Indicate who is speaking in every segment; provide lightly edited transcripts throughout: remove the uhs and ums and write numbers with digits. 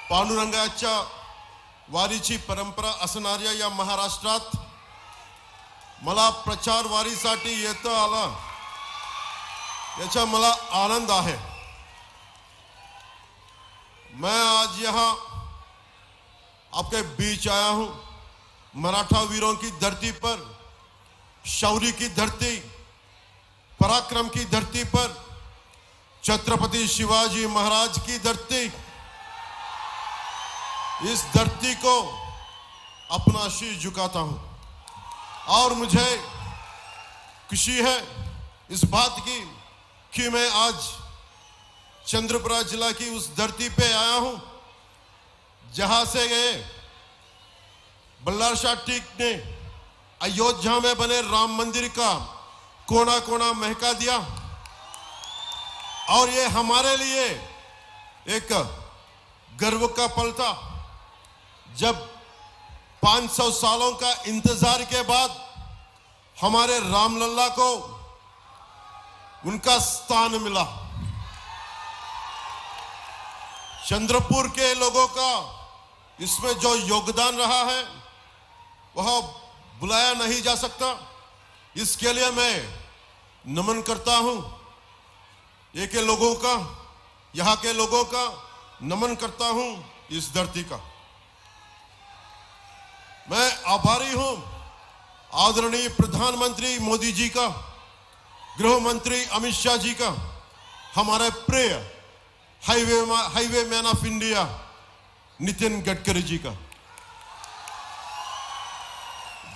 Speaker 1: पांडुरंगाच्या वारीची परंपरा असणाऱ्या या महाराष्ट्रात मला प्रचार वारीसाठी येता आला याचा मला आनंद है। मैं आज यहाँ आपके बीच आया हूं, मराठा वीरों की धरती पर, शौर्य की धरती, पराक्रम की धरती पर, छत्रपति शिवाजी महाराज की धरती, इस धरती को अपना शीश झुकाता हूं। और मुझे खुशी है इस बात की कि मैं आज चंद्रपुरा जिला की उस धरती पे आया हूं जहां से गए बल्लार शाह टीक ने अयोध्या में बने राम मंदिर का कोना कोना महका दिया। और ये हमारे लिए एक गर्व का पल था जब 500 सालों का इंतजार के बाद हमारे रामलल्ला को उनका स्थान मिला। चंद्रपुर के लोगों का इसमें जो योगदान रहा है वह बुलाया नहीं जा सकता। इसके लिए मैं नमन करता हूं, ये के लोगों का, यहां के लोगों का नमन करता हूं इस धरती का। मैं आभारी हूं आदरणीय प्रधानमंत्री मोदी जी का, गृह मंत्री अमित शाह जी का, हमारे प्रिय highway man of India Nitin Gadkari ji का।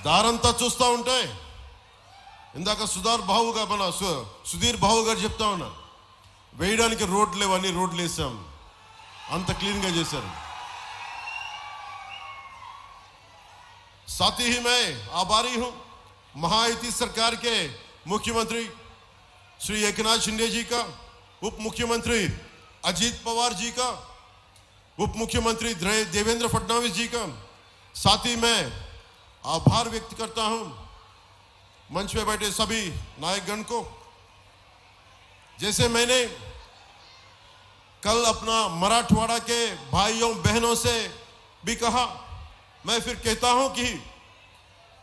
Speaker 1: దారంతా చూస్తూ ఉంటే ఇందాక సుధీర్ బాబు గారు చెప్తా ఉన్నారు, వేయడానికి రోడ్లు లేవని రోడ్లు వేసాం, అంత క్లీన్గా చేశారు। साथ ही मैं आभारी हूं महायुति सरकार के मुख्यमंत्री श्री एकनाथ शिंदे जी का, उप मुख्यमंत्री अजीत पवार जी का, उप मुख्यमंत्री देवेंद्र फडणवीस जी का। साथ ही मैं आभार व्यक्त करता हूं मंच पे बैठे सभी नायकगण को। जैसे मैंने कल अपना मराठवाड़ा के भाइयों बहनों से भी कहा, मैं फिर कहता हूं कि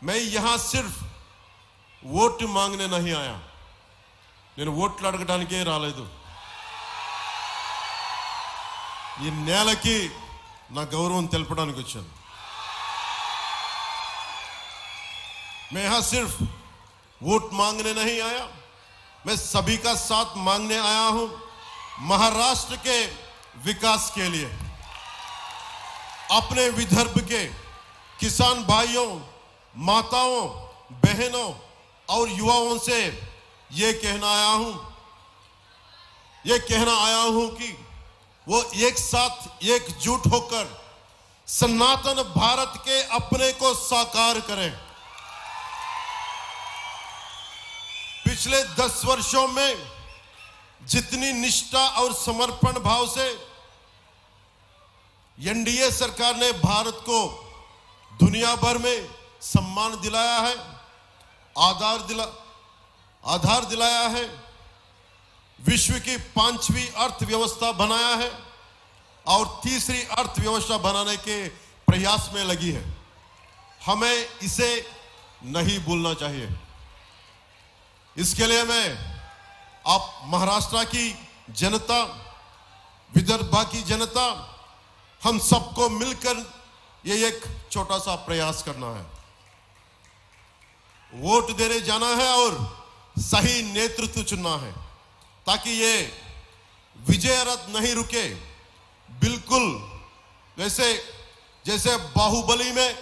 Speaker 1: मैं यहां सिर्फ वोट मांगने नहीं आया, నేను ఓట్లు అడగడానికే రాలేదు। ఈ నేలకి నా గౌరవం తెలపడానికి వచ్చాను। मैं यहां सिर्फ वोट मांगने नहीं आया, मैं सभी का साथ मांगने आया हूं महाराष्ट्र के विकास के लिए। अपने विदर्भ के किसान भाइयों, माताओं, बहनों और युवाओं से ये कहना आया हूं कि वो एक साथ एकजुट होकर सनातन भारत के अपने को साकार करें। पिछले 10 वर्षों में जितनी निष्ठा और समर्पण भाव से एनडीए सरकार ने भारत को दुनिया भर में सम्मान दिलाया है, आधार दिलाया है, विश्व की 5वीं अर्थव्यवस्था बनाया है और तीसरी अर्थव्यवस्था बनाने के प्रयास में लगी है। हमें इसे नहीं भूलना चाहिए। इसके लिए मैं आप महाराष्ट्र की जनता, विदर्भ की जनता, हम सबको मिलकर ये एक छोटा सा प्रयास करना है। वोट देने जाना है और सही नेतृत्व चुनना है ताकि ये विजय रथ नहीं रुके। बिल्कुल जैसे बाहुबली में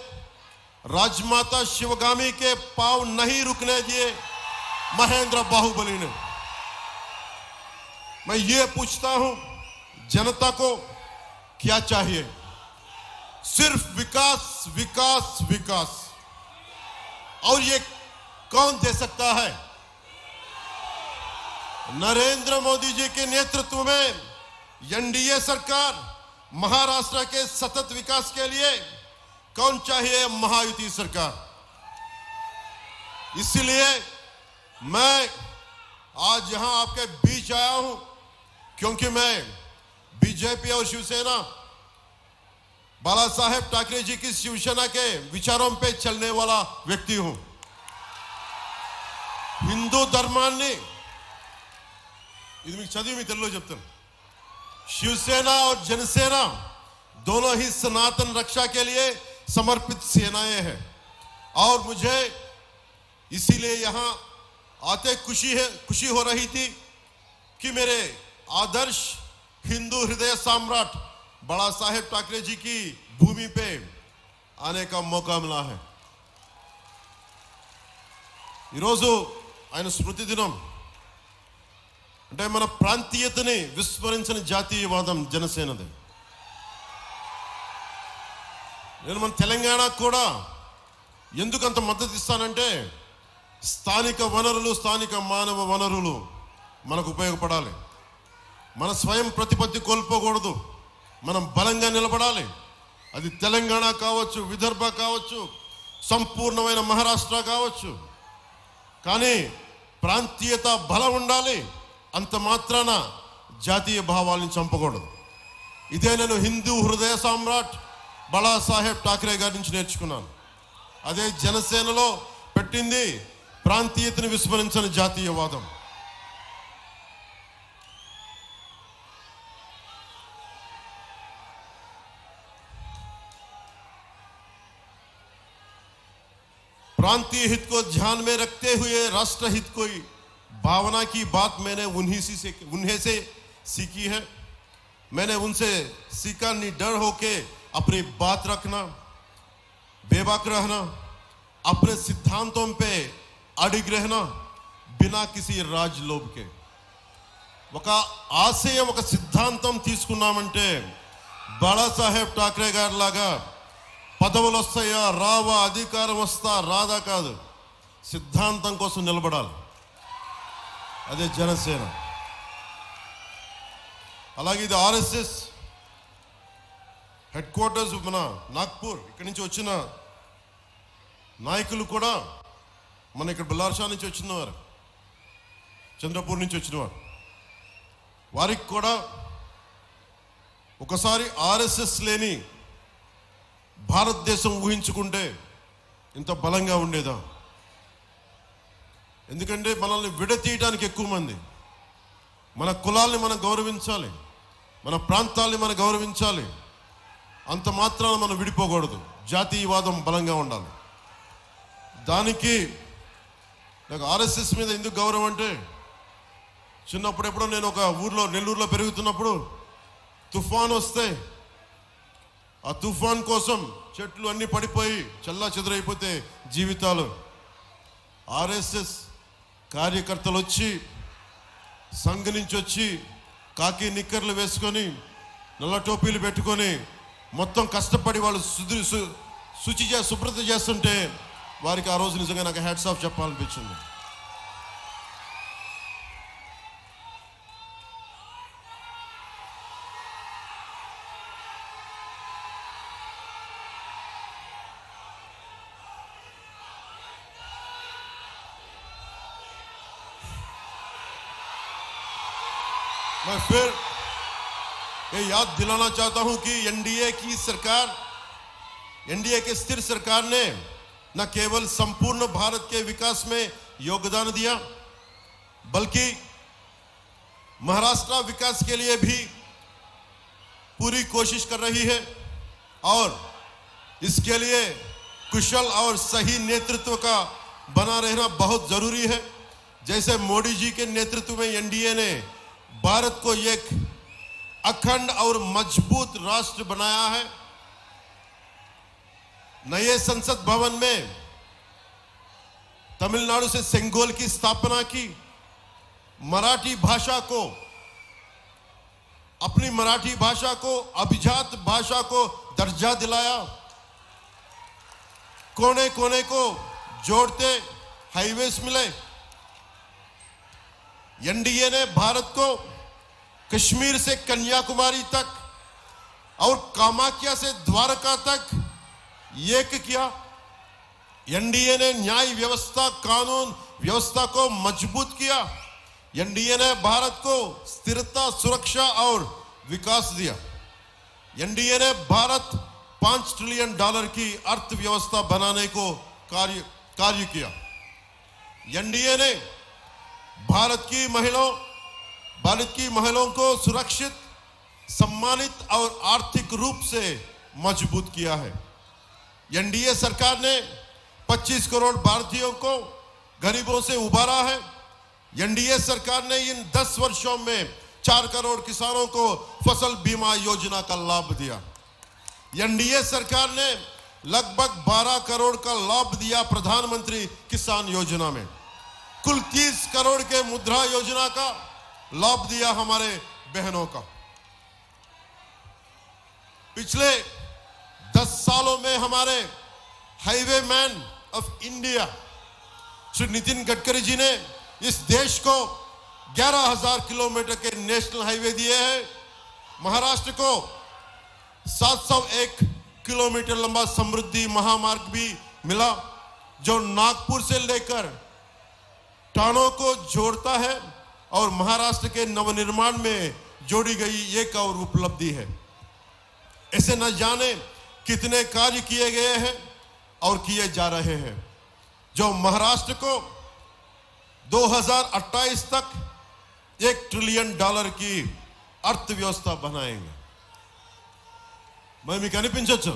Speaker 1: राजमाता शिवगामी के पांव नहीं रुकने दिए महेंद्र बाहुबली ने। मैं ये पूछता हूं जनता को क्या चाहिए? सिर्फ विकास, विकास, विकास। और ये कौन दे सकता है? नरेंद्र मोदी जी के नेतृत्व में एनडीए सरकार महाराष्ट्र के सतत विकास के लिए कौन चाहिए? महायुति सरकार। इसलिए मैं आज यहां आपके बीच आया हूं क्योंकि मैं बीजेपी और शिवसेना बाला साहेब ठाकरे जी की शिवसेना के विचारों पे चलने वाला व्यक्ति हूं। हिंदू धर्माన్ని ఇది మీకు చదివి మీ తెలుగులో చెప్తాను। शिवसेना और जनसेना दोनों ही सनातन रक्षा के लिए समर्पित सेनाएं हैं और मुझे इसीलिए यहां आते खुशी हो रही थी कि मेरे आदर्श हिंदू हृदय सम्राट बाला साहेब ठाकरे जी की भूमि पे आने का मौका मिला है। ఈరోజు ఆయన స్మృతి దినం అంటే మన ప్రాంతీయతని విస్మరించిన జాతీయవాదం జనసేనది। నేను మన తెలంగాణకు కూడా ఎందుకు అంత మద్దతు ఇస్తానంటే స్థానిక వనరులు స్థానిక మానవ వనరులు మనకు ఉపయోగపడాలి। మన స్వయం ప్రతిపత్తి కోల్పోకూడదు, మనం బలంగా నిలబడాలి। అది తెలంగాణ కావచ్చు, విదర్భ కావచ్చు, సంపూర్ణమైన మహారాష్ట్ర కావచ్చు, కానీ ప్రాంతీయత బలం ఉండాలి। అంత మాత్రాన జాతీయ భావాలను చంపకూడదు। ఇదే నేను హిందూ హృదయ సమ్రాట్ బాలా సాహెబ్ ఠాకరే గారి నుంచి నేర్చుకున్నాను। అదే జనసేనలో పెట్టింది ప్రాంతీయతను విస్మరించిన జాతీయవాదం। प्रांतीय हित को ध्यान में रखते हुए राष्ट्र हित को भावना की बात मैंने उन्हीं से सीखी है। मैंने उनसे सीखा नहीं डर होके अपनी बात रखना, बेबाक रहना, अपने सिद्धांतों पे अडिग रहना बिना किसी राजलोभ के। ఒక ఆశయం ఒక సిద్ధాంతం తీసుకున్నామంటే బాలా సాహెబ్ ఠాకరే గారి లాగా పదవులు వస్తాయా రావా, అధికారం వస్తా రాదా కాదు, సిద్ధాంతం కోసం నిలబడాలి। అదే జనసేన। అలాగే ఇది ఆర్ఎస్ఎస్ హెడ్ క్వార్టర్స్ మన నాగ్పూర్, ఇక్కడి నుంచి వచ్చిన నాయకులు కూడా మన ఇక్కడ బల్లార్షా నుంచి వచ్చినవారు, చంద్రపూర్ నుంచి వచ్చినవారు, వారికి కూడా ఒకసారి ఆర్ఎస్ఎస్ లేని భారతదేశం ఊహించుకుంటే ఇంత బలంగా ఉండేదా? ఎందుకంటే మనల్ని విడతీయడానికి ఎక్కువ మంది, మన కులాల్ని మనం గౌరవించాలి, మన ప్రాంతాల్ని మనం గౌరవించాలి, అంత మాత్రాన మనం విడిపోకూడదు, జాతీయవాదం బలంగా ఉండాలి। దానికి నాకు ఆర్ఎస్ఎస్ మీద ఎందుకు గౌరవం అంటే చిన్నప్పుడు ఎప్పుడో నేను ఒక ఊర్లో నెల్లూరులో పెరుగుతున్నప్పుడు తుఫాన్ వస్తే ఆ తుఫాన్ కోసం చెట్లు అన్నీ పడిపోయి చల్లా చెదురైపోతే జీవితాలు, ఆర్ఎస్ఎస్ కార్యకర్తలు వచ్చి సంఘ నుంచి వచ్చి కాకి నిక్కర్లు వేసుకొని నల్ల టోపీలు పెట్టుకొని మొత్తం కష్టపడి వాళ్ళు శుభ్రత చేస్తుంటే వారికి ఆ రోజు నిజంగా నాకు హ్యాట్స్ ఆఫ్ చెప్పాలనిపించింది। मैं फिर ये याद दिलाना चाहता हूं कि एनडीए की सरकार, एनडीए के स्थिर सरकार ने न केवल संपूर्ण भारत के विकास में योगदान दिया बल्कि महाराष्ट्र विकास के लिए भी पूरी कोशिश कर रही है और इसके लिए कुशल और सही नेतृत्व का बना रहना बहुत जरूरी है। जैसे मोदी जी के नेतृत्व में एनडीए ने भारत को एक अखंड और मजबूत राष्ट्र बनाया है। नए संसद भवन में तमिलनाडु से सेंगोल की स्थापना की, मराठी भाषा को, अपनी मराठी भाषा को अभिजात भाषा को दर्जा दिलाया, कोने कोने को जोड़ते हाईवेज मिले। एनडीए ने भारत को कश्मीर से कन्याकुमारी तक और कामाख्या से द्वारका तक एक किया। एनडीए ने न्याय व्यवस्था, कानून व्यवस्था को मजबूत किया। एनडीए ने भारत को स्थिरता, सुरक्षा और विकास दिया। एनडीए ने भारत $5 ट्रिलियन की अर्थव्यवस्था बनाने को कार्य किया। एनडीए ने भारत की महिलाओं को सुरक्षित, सम्मानित और आर्थिक रूप से मजबूत किया है। एनडीए सरकार ने 25 करोड़ भारतीयों को गरीबों से उबारा है। एनडीए सरकार ने इन 10 वर्षों में 4 करोड़ किसानों को फसल बीमा योजना का लाभ दिया। एनडीए सरकार ने लगभग 12 करोड़ का लाभ दिया प्रधानमंत्री किसान योजना में। कुल 30 करोड़ के मुद्रा योजना का लाभ दिया हमारे बहनों का। पिछले 10 सालों में हमारे highway man of India Shri Nitin Gadkari ji ने इस देश को 11,000 किलोमीटर के नेशनल हाईवे दिए हैं। महाराष्ट्र को 701 किलोमीटर लंबा समृद्धि महामार्ग भी मिला, जो नागपुर से लेकर टाणों को जोड़ता है और महाराष्ट्र के नवनिर्माण में जोड़ी गई एक और उपलब्धि है। ऐसे न जाने कितने कार्य किए गए हैं और किए जा रहे हैं, जो महाराष्ट्र को 2028 तक $1 ट्रिलियन की अर्थव्यवस्था बनाएंगे। మరి మీకు అనిపించవచ్చు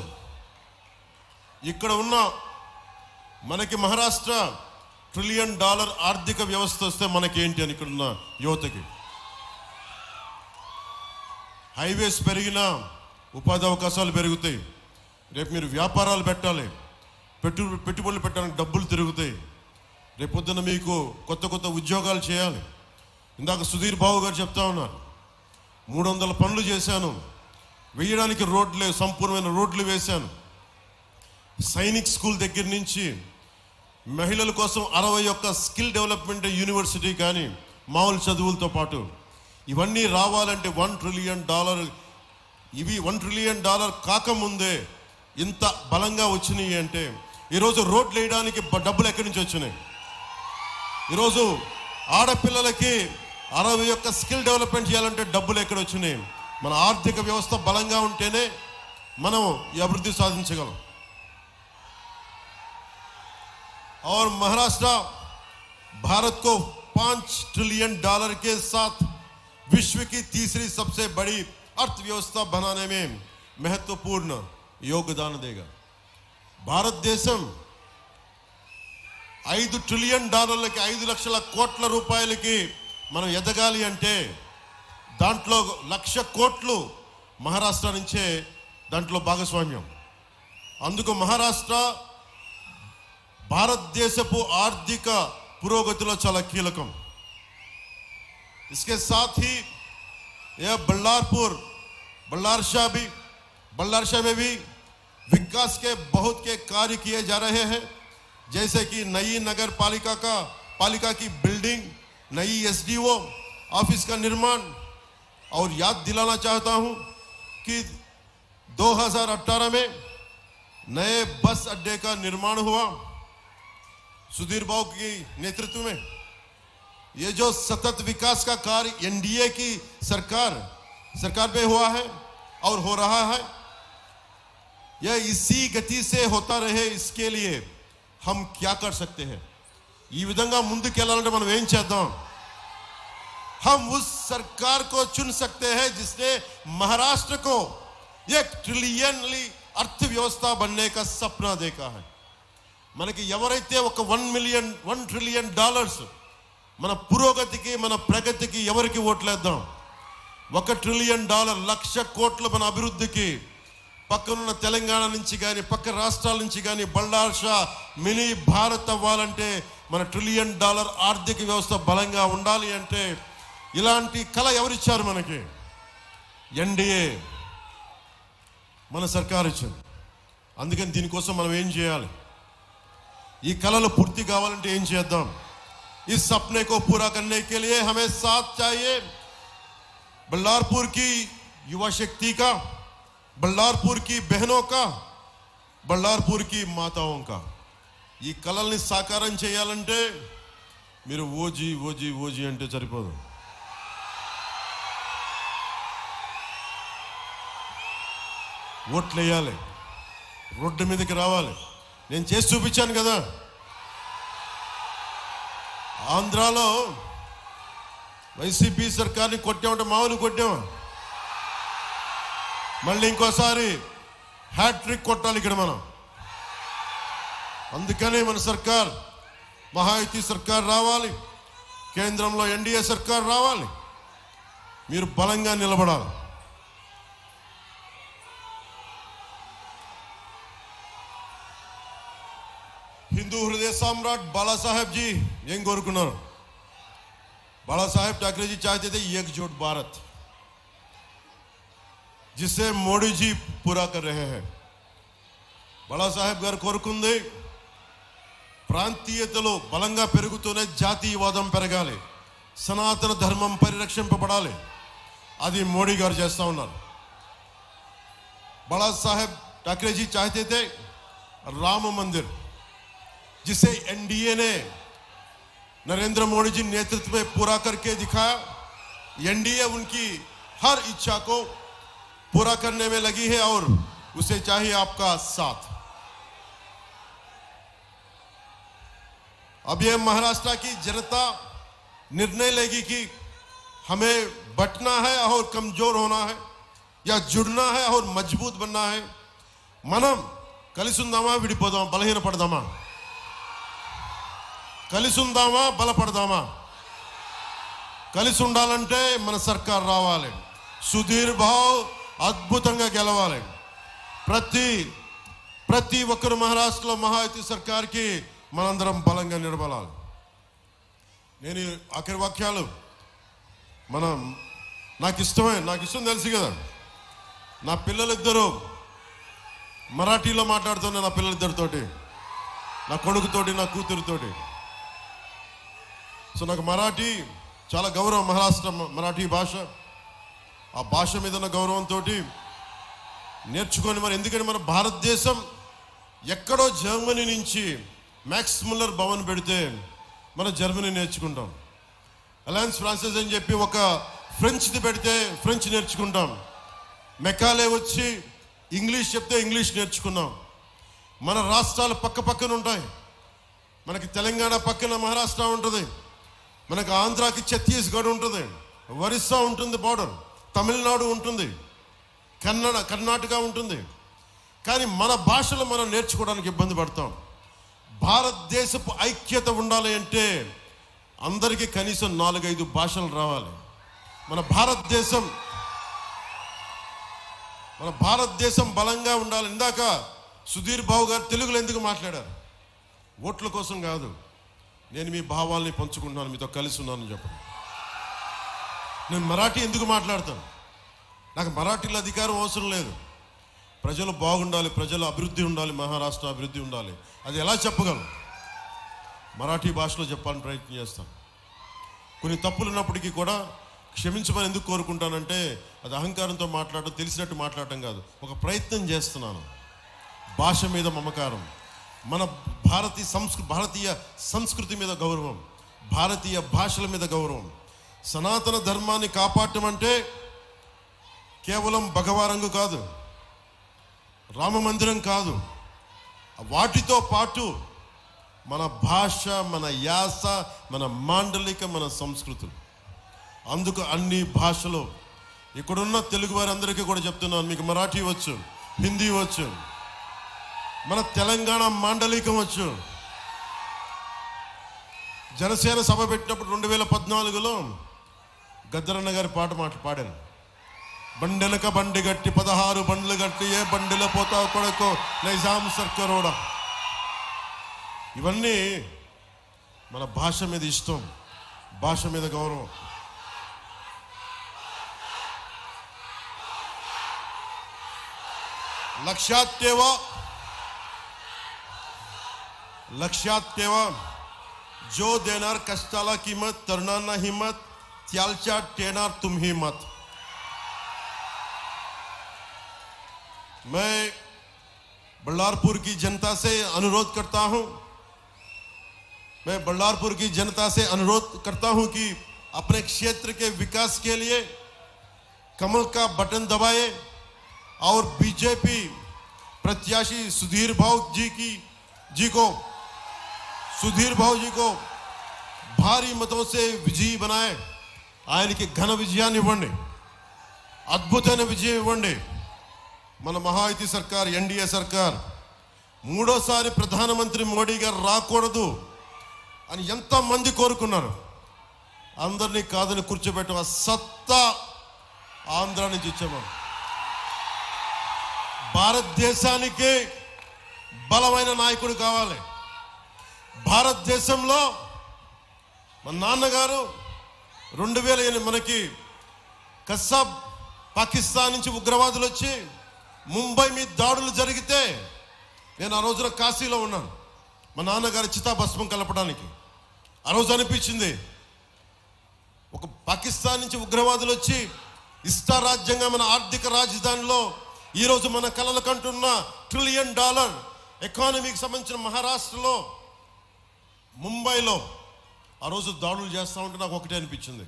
Speaker 1: ఇక్కడ ఉన్న మనకి మహారాష్ట్ర $1 ట్రిలియన్ ఆర్థిక వ్యవస్థ వస్తే మనకి ఏంటి అని ఇక్కడ ఉన్న యువతకి హైవేస్ పెరిగినా ఉపాధి అవకాశాలు పెరుగుతాయి। రేపు మీరు వ్యాపారాలు పెట్టాలి, పెట్టుబడులు పెట్టడానికి డబ్బులు తిరుగుతాయి। రేపొద్దున మీకు కొత్త ఉద్యోగాలు చేయాలి। ఇందాక సుధీర్ బాబు గారు చెప్తా ఉన్నారు, 300 పనులు చేశాను, వేయడానికి రోడ్లు, సంపూర్ణమైన రోడ్లు వేశాను। సైనిక్ స్కూల్ దగ్గర నుంచి మహిళల కోసం 61 స్కిల్ డెవలప్మెంట్ యూనివర్సిటీ కానీ మామూలు చదువులతో పాటు ఇవన్నీ రావాలంటే $1 ట్రిలియన్, ఇవి $1 ట్రిలియన్ కాకముందే ఇంత బలంగా వచ్చినాయి అంటే ఈరోజు రోడ్లు వేయడానికి డబ్బులు ఎక్కడి నుంచి వచ్చినాయి? ఈరోజు ఆడపిల్లలకి 61 స్కిల్ డెవలప్మెంట్ చేయాలంటే డబ్బులు ఎక్కడ వచ్చినాయి? మన ఆర్థిక వ్యవస్థ బలంగా ఉంటేనే మనం ఈ అభివృద్ధి సాధించగలం। और महाराष्ट्र भारत को $5 ट्रिलियन के साथ विश्व की तीसरी सबसे बड़ी अर्थव्यवस्था बनाने में महत्वपूर्ण योगदान देगा। भारत देशम $5 ట్రిలియన్ की 5 లక్షల కోట్ల రూపాయలకి మనం ఎదగాలి అంటే దాంట్లో 1,00,000 కోట్లు మహారాష్ట్ర నుంచే దాంట్లో భాగస్వామ్యం। అందుకు మహారాష్ట్ర భారతదేశపు ఆర్థిక పురోగతిలో చాలా కీలకం। इसके साथ ही यह बल्लारशाह में भी विकास के बहुत के कार्य किए जा रहे हैं, जैसे कि नई नगर पालिका की बिल्डिंग, नई एसडीओ ऑफिस का निर्माण। और याद दिलाना चाहता हूं कि 2018 में नए बस अड्डे का निर्माण हुआ सुधीर बाबू की नेतृत्व में। ये जो सतत विकास का कार्य एनडीए की सरकार पे हुआ है और हो रहा है, यह इसी गति से होता रहे, इसके लिए हम क्या कर सकते हैं? ఈ విధంగా ముందుకెళ్ళాలంటే మనం ఏం చేద్దాం? हम उस सरकार को चुन सकते हैं जिसने महाराष्ट्र को $1 ट्रिलियन अर्थव्यवस्था बनने का सपना देखा है। మనకి ఎవరైతే ఒక $1 ట్రిలియన్ మన పురోగతికి, మన ప్రగతికి ఎవరికి ఓట్లేద్దాం? $1 ట్రిలియన్, 1,00,000 కోట్ల మన అభివృద్ధికి పక్కనున్న తెలంగాణ నుంచి కానీ పక్క రాష్ట్రాల నుంచి కానీ బల్లార్షా మినీ భారత్ అవ్వాలంటే మన $1 ట్రిలియన్ ఆర్థిక వ్యవస్థ బలంగా ఉండాలి అంటే ఇలాంటి కళ ఎవరిచ్చారు మనకి? ఎన్డీఏ మన సర్కార్ ఇచ్చింది। అందుకని దీనికోసం మనం ఏం చేయాలి? ఈ కళలు పూర్తి కావాలంటే ఏం చేద్దాం? इस सपने को पूरा करने के लिए हमें साथ चाहिए बल्लारपुर की युवा शक्ति का, बल्लारपुर की बहनों का, बल्लारपुर की माताओं का। ఈ కళల్ని సాకారం చేయాలంటే మీరు ఓజీ అంటే సరిపోదు। ఓట్లేయాలి। రోడ్డు మీదకి రావాలి. నేను చేసి చూపించాను కదా. ఆంధ్రాలో వైసీపీ సర్కార్ని కొట్టామంటే మామూలు కొట్టామా? మళ్ళీ ఇంకోసారి హ్యాట్రిక్ కొట్టాలి ఇక్కడ మనం. అందుకనే మన సర్కార్ మహాయుతి సర్కార్ రావాలి, కేంద్రంలో ఎన్డీఏ సర్కార్ రావాలి. మీరు బలంగా నిలబడాలి. हिंदू हृदय सम्राट बाला साहेब जी ఏం కోరుకున్నారు? बाला साहेब ठाकरे जी चाहते थे एकजुट भारत, जिसे मोदी जी पूरा कर रहे हैं. बाला साहेब గారు కోరుకుంది ప్రాంతీయతలో బలంగా పెరుగుతూనే జాతీయవాదం పెరగాలి, సనాతన ధర్మం పరిరక్షింపబడాలి. అది మోడీ గారు చేస్తా ఉన్నారు. बाला साहेब ठाकरे जी चाहते थे राम मंदिर, जिसे एनडीए ने नरेंद्र मोदी जी नेतृत्व में पूरा करके दिखाया. एनडीए उनकी हर इच्छा को पूरा करने में लगी है और उसे चाहिए आपका साथ. अब ये महाराष्ट्र की जनता निर्णय लेगी कि हमें बटना है और कमजोर होना है या जुड़ना है और मजबूत बनना है. మనం కలిసి ఉందామా విడిపోదామా, బలహీనపడదామా? కలిసి ఉందామా బలపడదామా? కలిసి ఉండాలంటే మన సర్కార్ రావాలి. సుధీర్ భావ్ అద్భుతంగా గెలవాలి. ప్రతి ఒక్కరు మహారాష్ట్రలో మహాయుతి సర్కార్కి మనందరం బలంగా నిలబడాలి. నేను ఆఖరి వాక్యాలు నాకు ఇష్టం తెలుసు కదా. నా పిల్లలిద్దరూ మరాఠీలో మాట్లాడుతున్నా, నా పిల్లలిద్దరితోటి, నా కొడుకుతోటి, నా కూతురుతోటి. సో నాకు మరాఠీ చాలా గౌరవం, మహారాష్ట్ర మరాఠీ భాష. ఆ భాష మీద ఉన్న గౌరవంతో నేర్చుకొని ఎందుకంటే మన భారతదేశం ఎక్కడో జర్మనీ నుంచి మ్యాక్స్ ముల్లర్ భవన్ పెడితే మన జర్మనీ నేర్చుకుంటాం. అలయన్స్ ఫ్రాన్సెస్ అని చెప్పి ఒక ఫ్రెంచ్ది పెడితే ఫ్రెంచ్ నేర్చుకుంటాం. మెకాలే వచ్చి ఇంగ్లీష్ చెప్తే ఇంగ్లీష్ నేర్చుకున్నాం. మన రాష్ట్రాలు పక్క పక్కన ఉంటాయి. మనకి తెలంగాణ పక్కన మహారాష్ట్ర ఉంటుంది, మనకు ఆంధ్రాకి ఛత్తీస్గఢ్ ఉంటుంది, ఒరిస్సా ఉంటుంది బార్డర్, తమిళనాడు ఉంటుంది, కర్ణాటక ఉంటుంది. కానీ మన భాషలు మనం నేర్చుకోవడానికి ఇబ్బంది పడతాం. భారతదేశపు ఐక్యత ఉండాలి అంటే అందరికీ కనీసం 4-5 భాషలు రావాలి. మన భారతదేశం బలంగా ఉండాలి. ఇందాక సుధీర్ బాబు గారు తెలుగులో ఎందుకు మాట్లాడారు? ఓట్ల కోసం కాదు, నేను మీ భావాల్ని పంచుకుంటున్నాను, మీతో కలిసి ఉన్నానని చెప్పండి. నేను మరాఠీ ఎందుకు మాట్లాడతాను? నాకు మరాఠీలో అధికారం అవసరం లేదు. ప్రజలు బాగుండాలి, ప్రజల అభివృద్ధి ఉండాలి, మహారాష్ట్ర అభివృద్ధి ఉండాలి. అది ఎలా చెప్పగలను? మరాఠీ భాషలో చెప్పాలని ప్రయత్నం చేస్తాను. కొన్ని తప్పులు ఉన్నప్పటికీ కూడా క్షమించమని ఎందుకు కోరుకుంటానంటే అది అహంకారంతో మాట్లాడడం, తెలిసినట్టు మాట్లాడటం కాదు, ఒక ప్రయత్నం చేస్తున్నాను. భాష మీద మమకారం, మన భారతీయ సంస్కృతి మీద గౌరవం, భారతీయ భాషల మీద గౌరవం. సనాతన ధర్మాన్ని కాపాడటం అంటే కేవలం భగవారంగు కాదు, రామ మందిరం కాదు, వాటితో పాటు మన భాష, మన యాస, మన మాండలిక, మన సంస్కృతులు. అందుకు అన్ని భాషలు ఇక్కడున్న తెలుగు వారందరికీ కూడా చెప్తున్నాను, మీకు మరాఠీ వచ్చు, హిందీ వచ్చు, మన తెలంగాణ మాండలికం వచ్చు. జనసేన సభ పెట్టినప్పుడు 2014లో గద్దరన్న గారి పాట పాడాను. బండెనక బండి గట్టి 16 బండ్లు గట్టి ఏ బండిలో పోతావు కొడుకో నైజాం సర్కరోడా. ఇవన్నీ మన భాష మీద ఇష్టం, భాష మీద గౌరవం. लक्षात ठेवा जो देणार कष्टाला किंमत, तरुणांना हिम्मत, त्यालच्या टेणार तुम्ही मत. मैं बल्लारपुर की जनता से अनुरोध करता हूं कि अपने क्षेत्र के विकास के लिए कमल का बटन दबाए और बीजेपी प्रत्याशी सुधीर भाऊ जी को भारी मतों से विजयी बनाए ఆయనకి ఘన విజయాన్ని ఇవ్వండి, అద్భుతమైన విజయం ఇవ్వండి. మన మహాయుతి సర్కార్, ఎన్డీఏ సర్కార్ మూడోసారి ప్రధానమంత్రి మోడీ గారు రాకూడదు అని ఎంతమంది కోరుకున్నారు. అందరినీ కాదని కూర్చోబెట్టిన సత్తా ఆంధ్ర నుంచి ఇచ్చాము. భారతదేశానికి బలమైన నాయకుడు కావాలి. భారతదేశంలో మన నాన్నగారు 2008 మనకి కస్సాబ్ పాకిస్తాన్ నుంచి ఉగ్రవాదులు వచ్చి ముంబై మీద దాడులు జరిగితే నేను ఆ రోజున కాశీలో ఉన్నాను. మా నాన్నగారి చితాభస్మం కలపడానికి ఆ రోజు అనిపించింది, ఒక పాకిస్తాన్ నుంచి ఉగ్రవాదులు వచ్చి ఇష్టారాజ్యంగా మన ఆర్థిక రాజధానిలో ఈరోజు మన కలలు కంటున్న $1 ట్రిలియన్ ఎకానమీకి సంబంధించిన మహారాష్ట్రలో ముంబైలో ఆ రోజు దాడులు చేస్తూ ఉంటే నాకు ఒకటే అనిపించింది,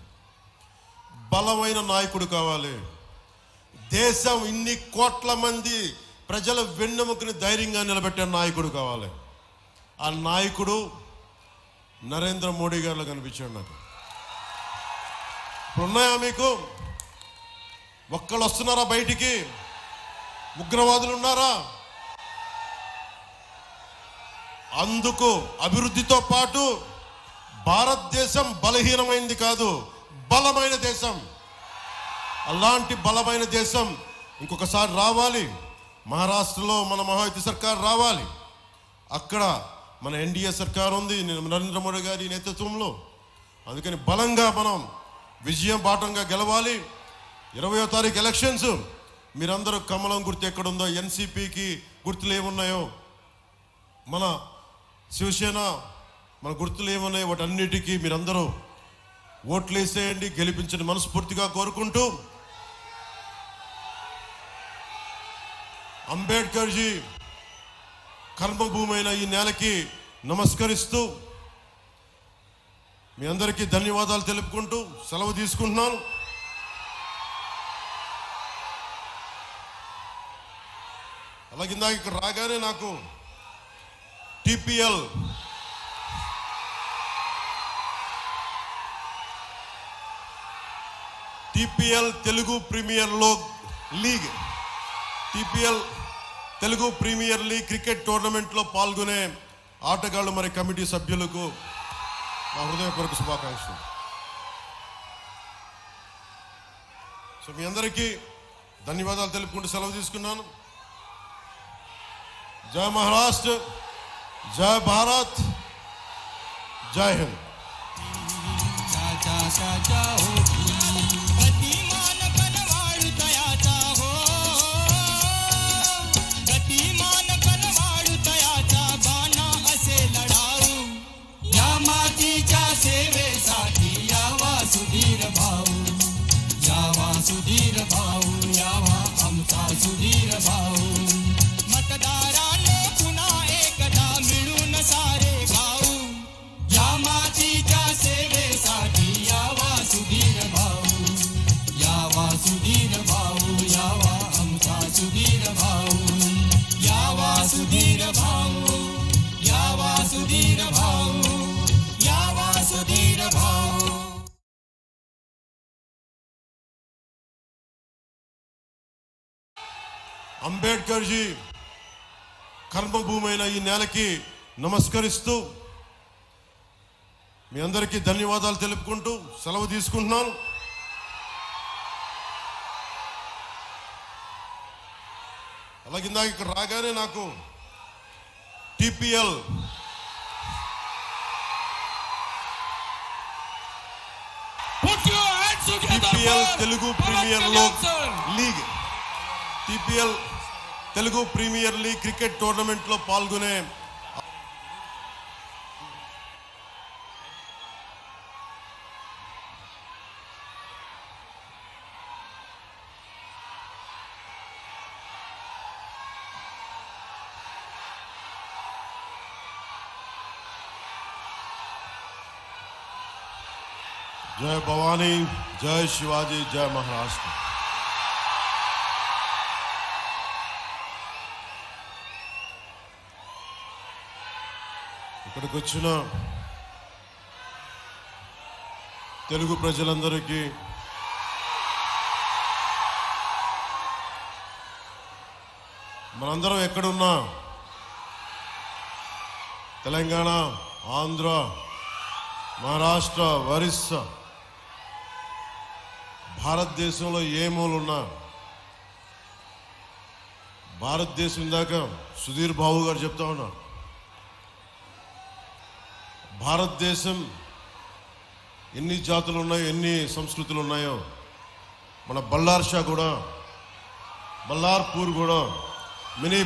Speaker 1: బలమైన నాయకుడు కావాలి. దేశం ఇన్ని కోట్ల మంది ప్రజల వెన్నెముకని ధైర్యంగా నిలబెట్టే నాయకుడు కావాలి. ఆ నాయకుడు నరేంద్ర మోడీ గారిలో కనిపించాడు నాకు. ఇప్పుడు ఉన్నాయా మీకు? ఒక్కళ్ళు వస్తున్నారా బయటికి? ఉగ్రవాదులు ఉన్నారా? అందుకు అభివృద్ధితో పాటు భారతదేశం బలహీనమైంది కాదు, బలమైన దేశం. అలాంటి బలమైన దేశం ఇంకొకసారి రావాలి. మహారాష్ట్రలో మన మహాయుతి సర్కార్ రావాలి. అక్కడ మన ఎన్డీఏ సర్కార్ ఉంది నరేంద్ర మోడీ గారి నేతృత్వంలో. అందుకని బలంగా మనం విజయం బాటంగా గెలవాలి. 20వ తారీఖు ఎలక్షన్స్. మీరందరూ కమలం గుర్తు ఎక్కడుందో, ఎన్సీపీకి గుర్తులు ఏమున్నాయో, మన శివసేన మన గుర్తులు ఏమున్నాయో వాటన్నిటికీ మీరందరూ ఓట్లు వేసేయండి, గెలిపించండి మనస్ఫూర్తిగా కోరుకుంటూ, అంబేద్కర్ జీ కర్మభూమి అయిన ఈ నేలకి నమస్కరిస్తూ మీ అందరికీ ధన్యవాదాలు తెలుపుకుంటూ సెలవు తీసుకుంటున్నాను. అలాగే ఇందాక ఇక్కడ రాగానే నాకు TPL Telugu premier league Telugu premier league cricket టోర్నమెంట్లో పాల్గొనే ఆటగాళ్ళు మరి కమిటీ సభ్యులకు నా హృదయపూర్వక శుభాకాంక్షలు. సో మీ అందరికీ ధన్యవాదాలు తెలుపుకుంటూ సెలవు తీసుకున్నాను. జై మహారాష్ట్ర, జై భారత్, జై హింద్.
Speaker 2: सेवेसाठी यावा सुधीर भाऊ यावा आमचा सुधीर भाऊ. मतदारांनो पुन्हा एकदा मिळून सारे गाऊ. या मातीच्या सेवेसाठी यावा सुधीर भाऊ यावा आमचा सुधीर भाऊ. यावा सुधीर भाऊ सुधीर भाऊ.
Speaker 1: అంబేద్కర్ జీ కర్మభూమి అయిన ఈ నేలకి నమస్కరిస్తూ మీ అందరికీ ధన్యవాదాలు తెలుపుకుంటూ సెలవు తీసుకుంటున్నాను. అలాగే ఇందాక ఇక్కడ రాగానే నాకు TPL Telugu premier league cricket టోర్నమెంట్లో పాల్గొనే जय भवानी, जय शिवाजी, जय महाराष्ट्र. ఇక్కడికి వచ్చిన తెలుగు ప్రజలందరికీ మనందరం ఎక్కడున్నా తెలంగాణ, ఆంధ్ర, మహారాష్ట్ర, ఒరిస్సా, భారతదేశంలో ఏ మూలున్నా భారతదేశం దాకా సుధీర్ బాబు గారు చెప్తా ఉన్నారు, భారతదేశం ఎన్ని జాతులు ఉన్నాయో, ఎన్ని సంస్కృతులు ఉన్నాయో, మన బల్లార్షా కూడా, బల్లార్పూర్ కూడా మినీ